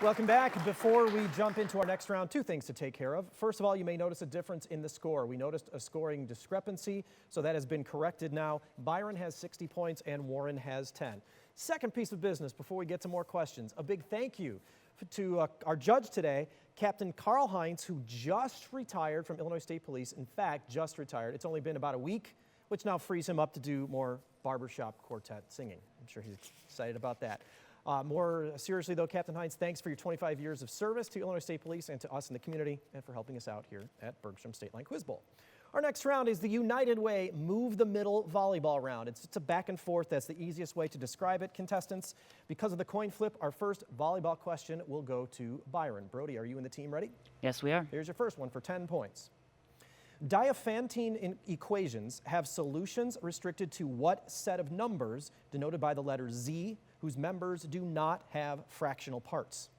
Welcome back. Before we jump into our next round, two things to take care of. First of all, you may notice a difference in the score. We noticed a scoring discrepancy, so that has been corrected now. Byron has 60 points and Warren has 10. Second piece of business before we get to more questions, a big thank you to our judge today, Captain Carl Heinz, who just retired from Illinois State Police. In fact, just retired. It's only been about a week, which now frees him up to do more barbershop quartet singing. I'm sure he's excited about that. More seriously, though, Captain Heinz, thanks for your 25 years of service to Illinois State Police and to us in the community, and for helping us out here at Bergstrom State Line Quiz Bowl. Our next round is the United Way Move the Middle volleyball round. It's a back and forth. That's the easiest way to describe it, contestants. Because of the coin flip, our first volleyball question will go to Byron. Brody, are you and the team ready? Yes, we are. Here's your first one for 10 points. Diophantine equations have solutions restricted to what set of numbers denoted by the letter Z, whose members do not have fractional parts?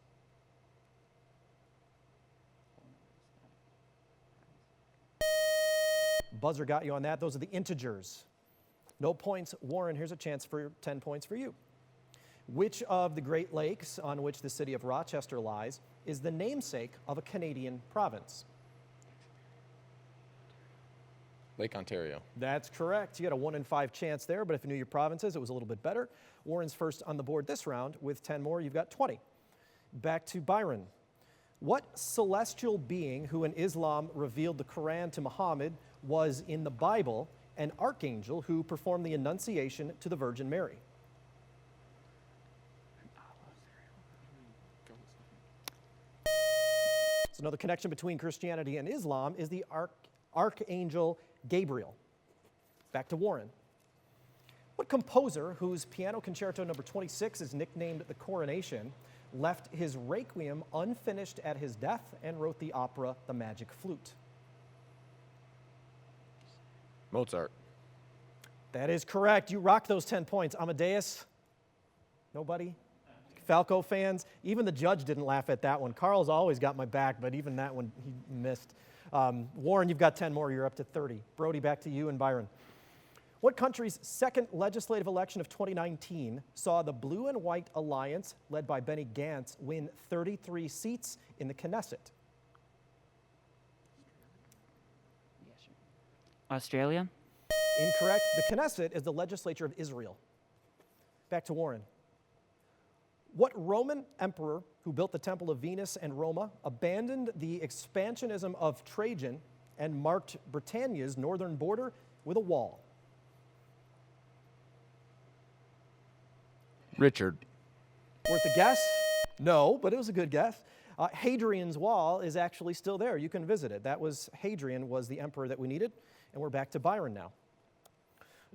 Buzzer got you on that. Those are the integers. No points. Warren, here's a chance for 10 points for you. Which of the Great Lakes on which the city of Rochester lies is the namesake of a Canadian province? Lake Ontario. That's correct. You got a 1 in 5 chance there, but if you knew your provinces, it was a little bit better. Warren's first on the board this round. With 10 more, you've got 20. Back to Byron. What celestial being who in Islam revealed the Quran to Muhammad was in the Bible an archangel who performed the Annunciation to the Virgin Mary? So another connection between Christianity and Islam is the Archangel Gabriel. Back to Warren. What composer, whose Piano Concerto No. 26 is nicknamed The Coronation, left his Requiem unfinished at his death and wrote the opera The Magic Flute? Mozart. That is correct. You rock those 10 points. Amadeus? Nobody? Falco fans? Even the judge didn't laugh at that one. Carl's always got my back, but even that one he missed. Warren, you've got 10 more. You're up to 30. Brody, back to you and Byron. What country's second legislative election of 2019 saw the Blue and White Alliance, led by Benny Gantz, win 33 seats in the Knesset? Australia? Incorrect. The Knesset is the legislature of Israel. Back to Warren. What Roman emperor who built the Temple of Venus and Roma abandoned the expansionism of Trajan and marked Britannia's northern border with a wall? Richard. Worth a guess? No, but it was a good guess. Hadrian's Wall is actually still there. You can visit it. Hadrian was the emperor that we needed, and we're back to Byron now.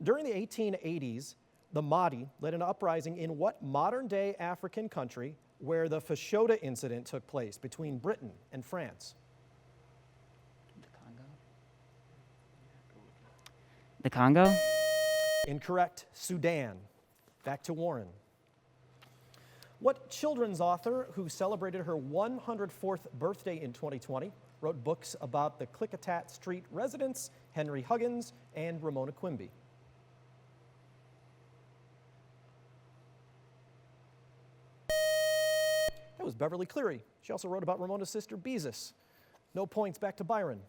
During the 1880s, the Mahdi led an uprising in what modern-day African country where the Fashoda incident took place between Britain and France? The Congo? Incorrect. Sudan. Back to Warren. What children's author who celebrated her 104th birthday in 2020 wrote books about the Klickitat Street residents, Henry Huggins and Ramona Quimby? That was Beverly Cleary. She also wrote about Ramona's sister, Beezus. No points. Back to Byron.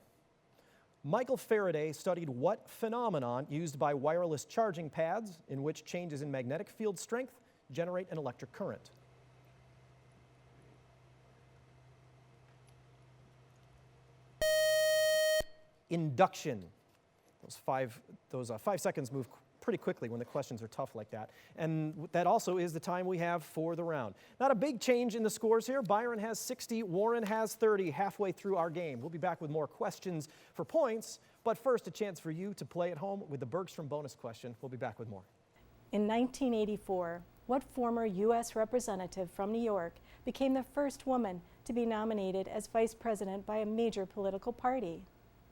Michael Faraday studied what phenomenon used by wireless charging pads in which changes in magnetic field strength generate an electric current? Induction. Those 5 seconds move pretty quickly when the questions are tough like that. And that also is the time we have for the round. Not a big change in the scores here. Byron has 60, Warren has 30 halfway through our game. We'll be back with more questions for points, but first a chance for you to play at home with the Bergstrom bonus question. We'll be back with more. In 1984, what former U.S. representative from New York became the first woman to be nominated as vice president by a major political party?